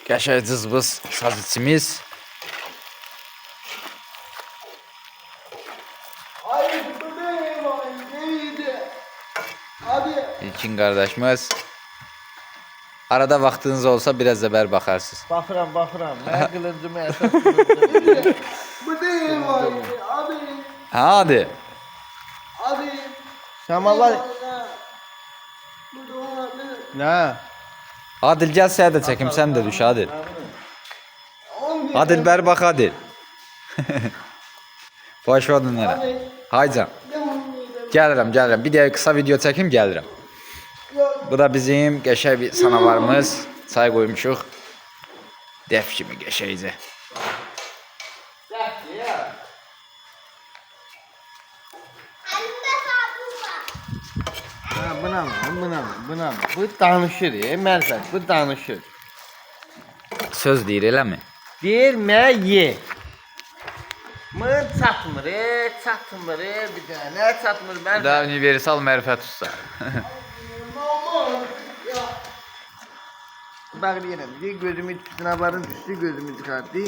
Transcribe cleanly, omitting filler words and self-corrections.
Qəşəng cızbız saz içimiz. Ay bu ne vay neydi? Abi. İlkin qardaşımız. Arada vaxtınız olsa biraz da bər baxarsınız. Baxıram. Mən qılıncımı əsas qılıncım. Bu ne vay abi. Hadi. Abi. Şamallar. Bu da Nə? Adil gəl sənə də çəkim, sən də düş Adil. Adil bər bax Adil. Boş ver nerə. Haycan. Gəlirəm. Bir də qısa video çəkim, gəlirəm. Bu da bizim qəşəng bir sanavarımız. Çay qoymuşuq. Dəf kimi qəşəngcə. Buna. Bu danışır, Mərfət, bu danışır. Söz deyir, eləmi? Deyir mən ye. Mən çatmır, bir dənə çatmır Bu da Mərfət. universal mərifət usta. Bağlayıram, gözümü üstüne varın düştü, gözümü çıxardı.